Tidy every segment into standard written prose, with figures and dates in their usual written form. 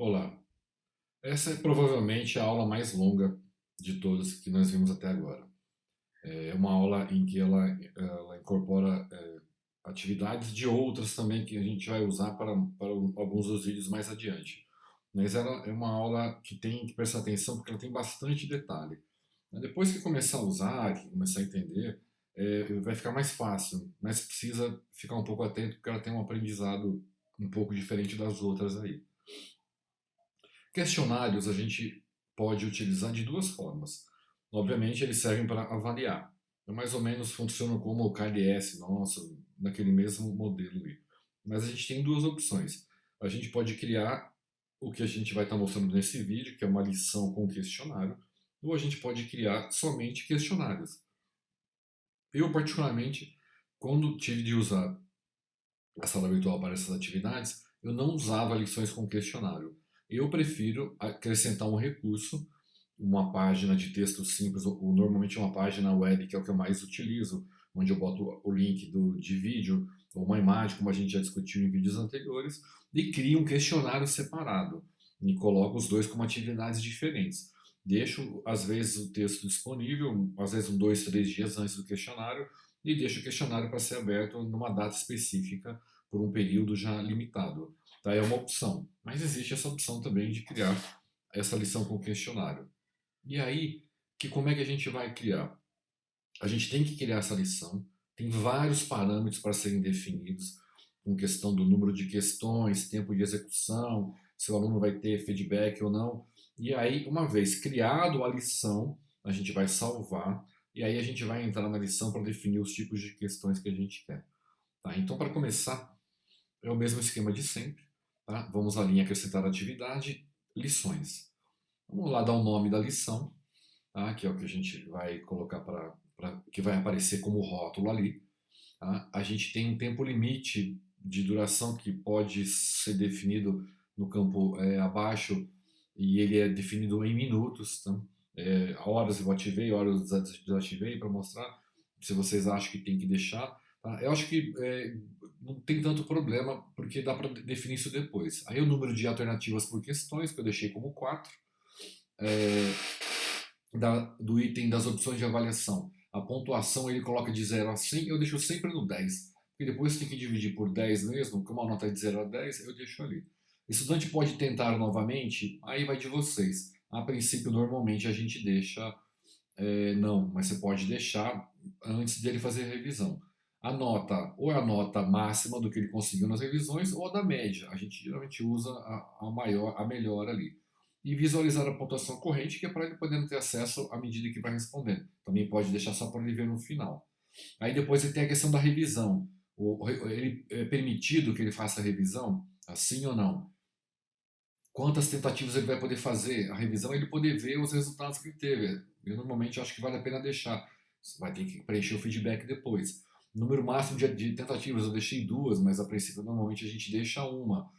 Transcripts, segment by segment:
Olá, essa é provavelmente a aula mais longa de todas que nós vimos até agora. É uma aula em que ela incorpora atividades de outras também que a gente vai usar para alguns dos vídeos mais adiante. Mas ela é uma aula que tem que prestar atenção porque ela tem bastante detalhe. Depois que começar a usar, que começar a entender, vai ficar mais fácil, mas precisa ficar um pouco atento porque ela tem um aprendizado um pouco diferente das outras aí. Questionários a gente pode utilizar de duas formas. Obviamente, eles servem para avaliar. Então, mais ou menos funcionam como o KDS, nossa, naquele mesmo modelo ali. Mas a gente tem duas opções. A gente pode criar o que a gente vai estar mostrando nesse vídeo, que é uma lição com questionário, ou a gente pode criar somente questionários. Eu, particularmente, quando tive de usar a sala virtual para essas atividades, eu não usava lições com questionário. Eu prefiro acrescentar um recurso, uma página de texto simples, ou normalmente uma página web, que é o que eu mais utilizo, onde eu boto o link de vídeo, ou uma imagem, como a gente já discutiu em vídeos anteriores, e crio um questionário separado, e coloco os dois como atividades diferentes. Deixo, às vezes, o texto disponível, às vezes, 2, 3 dias antes do questionário, e deixo o questionário para ser aberto numa data específica por um período já limitado. Tá? É uma opção, mas existe essa opção também de criar essa lição com questionário. E aí, como é que a gente vai criar? A gente tem que criar essa lição, tem vários parâmetros para serem definidos, com questão do número de questões, tempo de execução, se o aluno vai ter feedback ou não. E aí, uma vez criado a lição, a gente vai salvar, e aí a gente vai entrar na lição para definir os tipos de questões que a gente quer. Tá? Então, para começar, é o mesmo esquema de sempre. Tá? Vamos ali em acrescentar atividade, lições. Vamos lá dar o nome da lição, tá? Que é o que a gente vai colocar que vai aparecer como rótulo ali. Tá? A gente tem um tempo limite de duração que pode ser definido no campo abaixo, e ele é definido em minutos. Tá? Horas eu ativei, horas eu desativei para mostrar se vocês acham que tem que deixar. Tá? Eu acho que não tem tanto problema, porque dá para definir isso depois. Aí o número de alternativas por questões, que eu deixei como 4, do item das opções de avaliação. A pontuação ele coloca de 0 a 100, eu deixo sempre no 10. Porque depois tem que dividir por 10 mesmo, como a nota é de 0 a 10, eu deixo ali. O estudante pode tentar novamente, aí vai de vocês. A princípio, normalmente a gente deixa não, mas você pode deixar antes dele fazer a revisão. A nota, ou é a nota máxima do que ele conseguiu nas revisões, ou a da média. A gente geralmente usa a melhor ali. E visualizar a pontuação corrente, que é para ele poder ter acesso à medida que vai respondendo. Também pode deixar só para ele ver no final. Aí depois ele tem a questão da revisão. Ele é permitido que ele faça a revisão, assim ou não? Quantas tentativas ele vai poder fazer, a revisão, ele poder ver os resultados que ele teve. Eu normalmente acho que vale a pena deixar. Você vai ter que preencher o feedback depois. Número máximo de tentativas, eu deixei 2, mas a princípio normalmente a gente deixa uma.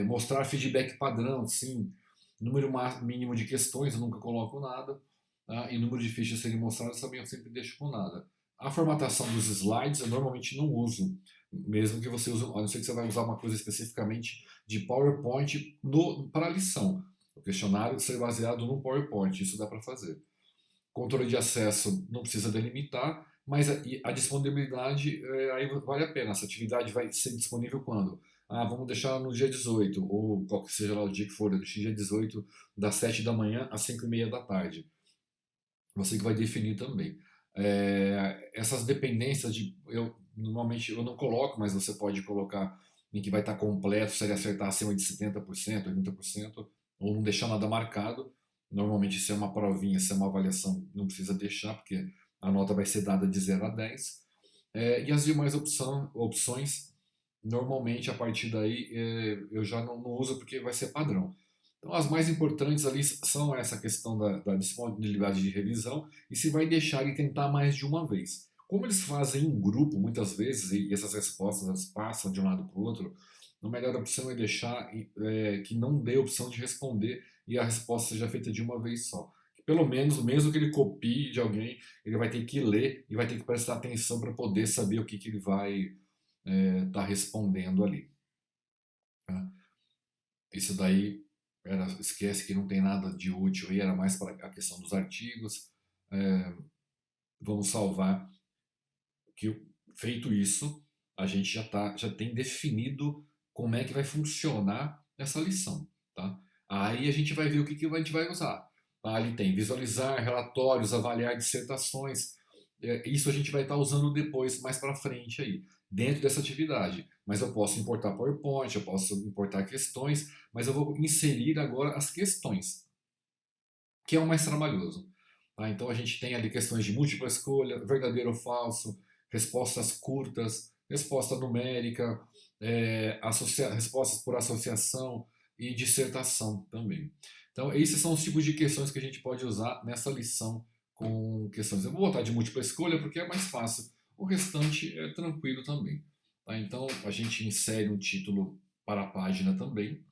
Mostrar feedback padrão, sim. Número mínimo de questões, eu nunca coloco nada. Tá? E número de fichas serem mostradas também eu sempre deixo com nada. A formatação dos slides eu normalmente não uso, mesmo que você use, a não ser que você vai usar uma coisa especificamente de PowerPoint para a lição. O questionário ser baseado no PowerPoint, isso dá para fazer. Controle de acesso não precisa delimitar, mas a disponibilidade aí vale a pena. Essa atividade vai ser disponível quando? Ah, vamos deixar no dia 18, ou qual que seja lá o dia que for, eu deixei dia 18, das 7 da manhã às 5 e meia da tarde. Você que vai definir também. Essas dependências normalmente eu não coloco, mas você pode colocar em que vai estar completo, se ele acertar acima de 70%, 80%, ou não deixar nada marcado. Normalmente, se é uma provinha, se é uma avaliação, não precisa deixar, porque a nota vai ser dada de 0 a 10. E as demais opções, normalmente a partir daí eu já não uso porque vai ser padrão. Então, as mais importantes ali são essa questão da disponibilidade de revisão e se vai deixar ele tentar mais de uma vez. Como eles fazem em grupo muitas vezes e essas respostas elas passam de um lado para o outro, a melhor opção é deixar que não dê opção de responder e a resposta seja feita de uma vez só. Pelo menos, mesmo que ele copie de alguém, ele vai ter que ler e vai ter que prestar atenção para poder saber o que ele vai estar respondendo ali. Tá? Isso daí esquece que não tem nada de útil e era mais para a questão dos artigos. É, vamos salvar que, feito isso, a gente já tem definido como é que vai funcionar essa lição, tá? Aí a gente vai ver o que a gente vai usar. Tá? Ali tem visualizar, relatórios, avaliar dissertações. Isso a gente vai estar usando depois, mais para frente aí, dentro dessa atividade. Mas eu posso importar PowerPoint, eu posso importar questões, mas eu vou inserir agora as questões, que é o mais trabalhoso. Tá? Então a gente tem ali questões de múltipla escolha, verdadeiro ou falso, respostas curtas, resposta numérica, respostas por associação e dissertação também. Então esses são os tipos de questões que a gente pode usar nessa lição com questões. Eu vou botar de múltipla escolha porque é mais fácil. O restante é tranquilo também. Tá? Então a gente insere um título para a página também.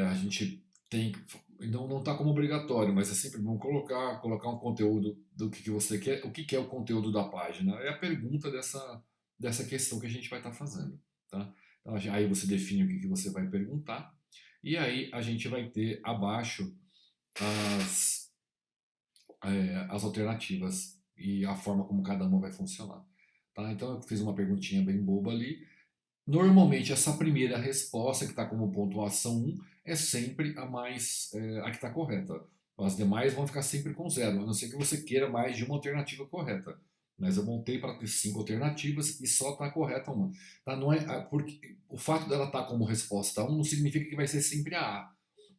A gente tem, não está como obrigatório, mas é sempre bom colocar um conteúdo do que você quer. O que é o conteúdo da página? É a pergunta dessa questão que a gente vai estar fazendo. Tá? Então, aí você define o que você vai perguntar e aí a gente vai ter abaixo as, as alternativas e a forma como cada uma vai funcionar. Tá? Então eu fiz uma perguntinha bem boba ali. Normalmente, essa primeira resposta, que está como pontuação 1, é sempre a que está correta. As demais vão ficar sempre com zero, a não ser que você queira mais de uma alternativa correta. Mas eu montei para ter 5 alternativas e só está correta uma. Tá? Não é, porque o fato dela estar como resposta 1 não significa que vai ser sempre a A.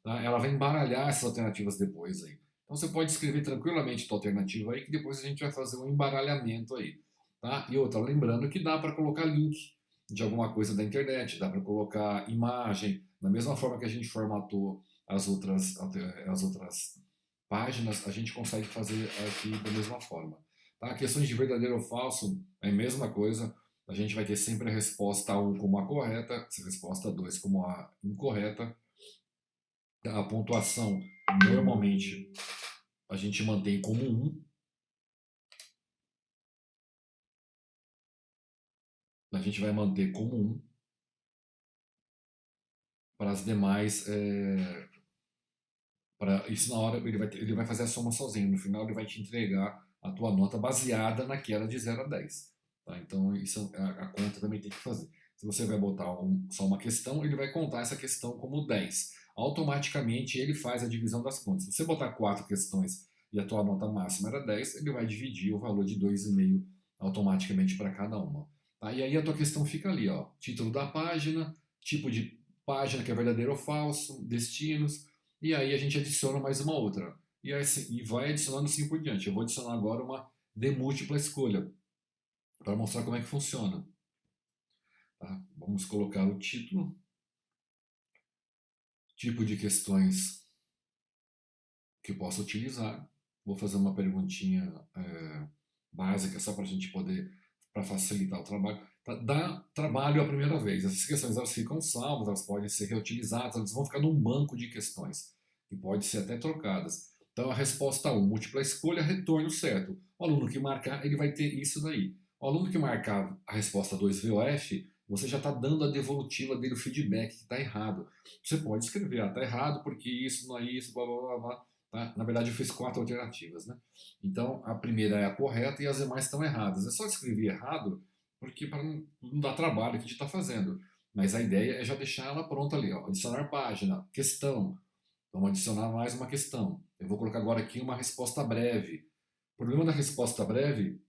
Tá? Ela vai embaralhar essas alternativas depois aí. Então você pode escrever tranquilamente a alternativa aí, que depois a gente vai fazer um embaralhamento aí. Tá? E outra, lembrando que dá para colocar link de alguma coisa da internet, dá para colocar imagem, da mesma forma que a gente formatou as outras páginas, a gente consegue fazer aqui da mesma forma. Tá? Questões de verdadeiro ou falso é a mesma coisa, a gente vai ter sempre a resposta 1 como a correta, a resposta 2 como a incorreta. A pontuação, normalmente, a gente mantém como 1, a gente vai manter como 1 para as demais. Isso na hora ele vai fazer a soma sozinho. No final ele vai te entregar a tua nota baseada naquela de 0 a 10. Tá? Então isso a conta também tem que fazer. Se você vai botar só uma questão, ele vai contar essa questão como 10. Automaticamente ele faz a divisão das contas. Se você botar 4 questões e a tua nota máxima era 10, ele vai dividir o valor de 2,5 automaticamente para cada uma. Tá? E aí a tua questão fica ali, ó, título da página, tipo de página que é verdadeiro ou falso, destinos, e aí a gente adiciona mais uma outra. E, assim, e vai adicionando assim por diante. Eu vou adicionar agora uma de múltipla escolha, para mostrar como é que funciona. Tá? Vamos colocar o título, tipo de questões que eu posso utilizar. Vou fazer uma perguntinha básica, só para a gente poder, para facilitar o trabalho. Tá? Dá trabalho a primeira vez. Essas questões elas ficam salvas, elas podem ser reutilizadas, elas vão ficar num banco de questões, que pode ser até trocadas. Então a resposta 1, múltipla escolha, retorno certo. O aluno que marcar, ele vai ter isso daí. O aluno que marcar a resposta 2 VOF, você já está dando a devolutiva dele, o feedback que está errado. Você pode escrever, está errado porque isso, não é isso, blá blá blá blá. Tá? Na verdade, eu fiz 4 alternativas, né? Então, a primeira é a correta e as demais estão erradas. É só escrever errado, porque para não dar trabalho que a gente está fazendo. Mas a ideia é já deixar ela pronta ali. Ó. Adicionar página, questão. Vamos adicionar mais uma questão. Eu vou colocar agora aqui uma resposta breve. O problema da resposta breve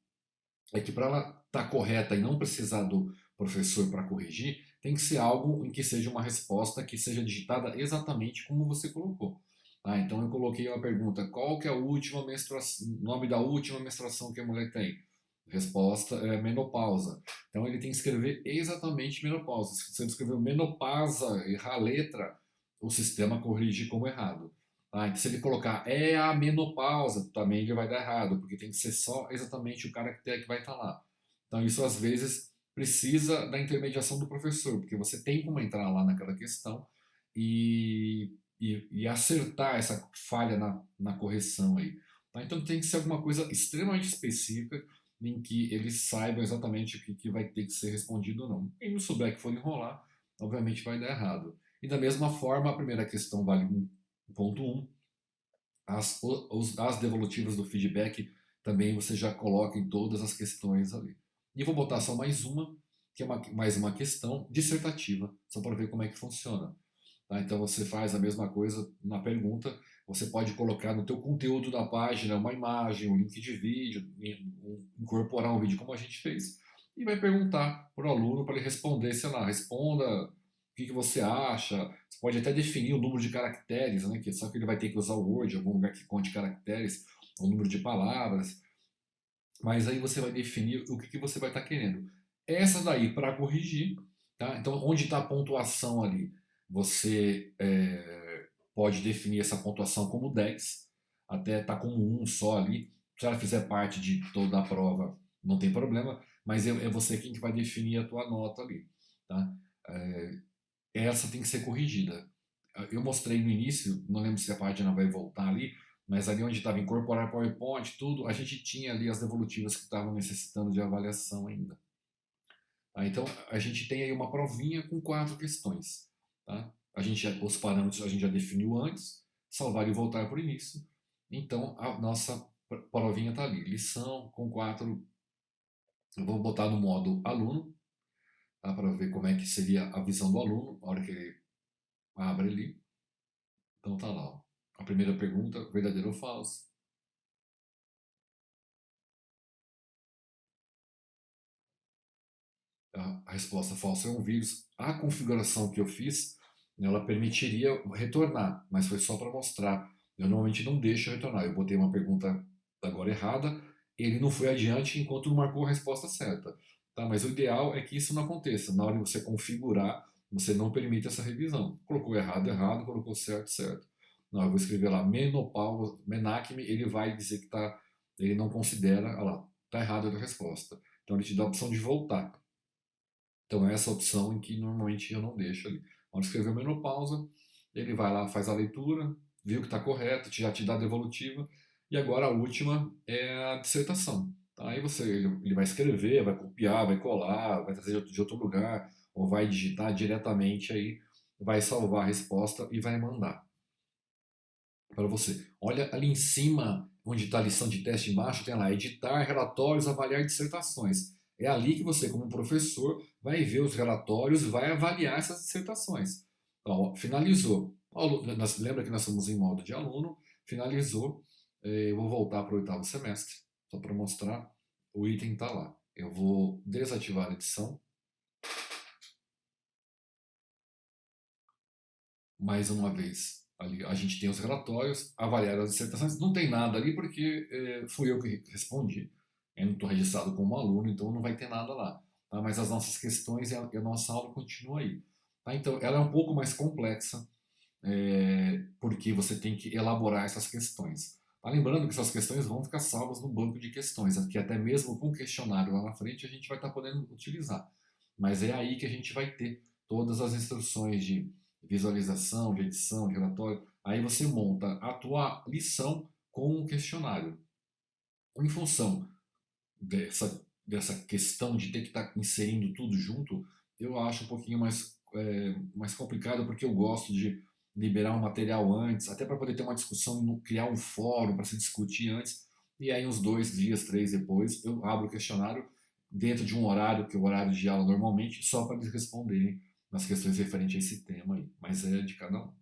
é que para ela estar correta e não precisar do professor para corrigir, tem que ser algo em que seja uma resposta que seja digitada exatamente como você colocou. Ah, então eu coloquei uma pergunta: qual que é a última menstruação, nome da última menstruação que a mulher tem? Resposta é menopausa. Então ele tem que escrever exatamente menopausa. Se você escreveu menopausa, errar a letra, o sistema corrige como errado. Ah, então se ele colocar é a menopausa, também ele vai dar errado, porque tem que ser só exatamente o caractere que vai estar lá. Então isso às vezes precisa da intermediação do professor, porque você tem como entrar lá naquela questão e acertar essa falha na correção aí. Tá? Então tem que ser alguma coisa extremamente específica em que eles saibam exatamente o que vai ter que ser respondido ou não. Quem não souber que for enrolar, obviamente vai dar errado. E da mesma forma, a primeira questão vale 1.1, as devolutivas do feedback também você já coloca em todas as questões ali. E vou botar só mais uma, que é mais uma questão dissertativa, só para ver como é que funciona. Tá? Então você faz a mesma coisa na pergunta, você pode colocar no teu conteúdo da página uma imagem, um link de vídeo, incorporar um vídeo como a gente fez, e vai perguntar para o aluno para ele responder, sei lá, responda o que você acha. Você pode até definir o número de caracteres, né? Só que ele vai ter que usar o Word, algum lugar que conte caracteres, o número de palavras. Mas aí você vai definir o que você vai estar querendo. Essa daí para corrigir, tá? Então, onde está a pontuação ali? Você pode definir essa pontuação como 10, até tá como 1 só ali. Se ela fizer parte de toda a prova, não tem problema, mas é você quem vai definir a tua nota ali, tá? Essa tem que ser corrigida. Eu mostrei no início, não lembro se a página vai voltar ali, mas ali onde estava incorporar PowerPoint, tudo, a gente tinha ali as devolutivas que estavam necessitando de avaliação ainda. Tá? Então, a gente tem aí uma provinha com 4 questões. Tá? Os parâmetros a gente já definiu antes, salvar e voltar para o início. Então, a nossa provinha está ali, lição com 4. Eu vou botar no modo aluno, tá? Para ver como é que seria a visão do aluno, na hora que ele abre ali. Então tá lá, ó. A primeira pergunta, verdadeiro ou falso? A resposta falsa é um vírus. A configuração que eu fiz, ela permitiria retornar, mas foi só para mostrar. Eu normalmente não deixo retornar. Eu botei uma pergunta agora errada, ele não foi adiante enquanto não marcou a resposta certa. Tá? Mas o ideal é que isso não aconteça. Na hora de você configurar, você não permite essa revisão. Colocou errado, errado, colocou certo, certo. Não, eu vou escrever lá menopausa, menacme, ele vai dizer que tá, ele não considera, olha lá, tá errada a resposta. Então ele te dá a opção de voltar. Então é essa opção em que normalmente eu não deixo ali. Quando escrever menopausa, ele vai lá, faz a leitura, viu que está correto, já te dá a devolutiva, e agora a última é a dissertação. Tá? Aí ele vai escrever, vai copiar, vai colar, vai trazer de outro lugar, ou vai digitar diretamente aí, vai salvar a resposta e vai mandar para você. Olha ali em cima, onde está a lição de teste embaixo, tem lá editar relatórios, avaliar dissertações. É ali que você, como professor, vai ver os relatórios e vai avaliar essas dissertações. Então, finalizou. Lembra que nós estamos em modo de aluno, finalizou. Eu vou voltar para o 8º semestre, só para mostrar. O item está lá. Eu vou desativar a edição. Mais uma vez, ali a gente tem os relatórios, avaliar as dissertações, não tem nada ali porque fui eu que respondi. Eu não estou registrado como aluno, então não vai ter nada lá. Tá? Mas as nossas questões e a nossa aula continua aí. Tá? Então, ela é um pouco mais complexa, porque você tem que elaborar essas questões. Tá? Lembrando que essas questões vão ficar salvas no banco de questões, que até mesmo com o questionário lá na frente a gente vai estar podendo utilizar. Mas é aí que a gente vai ter todas as instruções de visualização, de edição, de relatório. Aí você monta a tua lição com um questionário. Em função dessa questão de ter que estar inserindo tudo junto, eu acho um pouquinho mais complicado, porque eu gosto de liberar um material antes, até para poder ter uma discussão, criar um fórum para se discutir antes, e aí uns 2 dias, 3 depois, eu abro o questionário dentro de um horário, que é o horário de aula normalmente, só para eles responderem nas questões referentes a esse tema aí, mas é de cada um.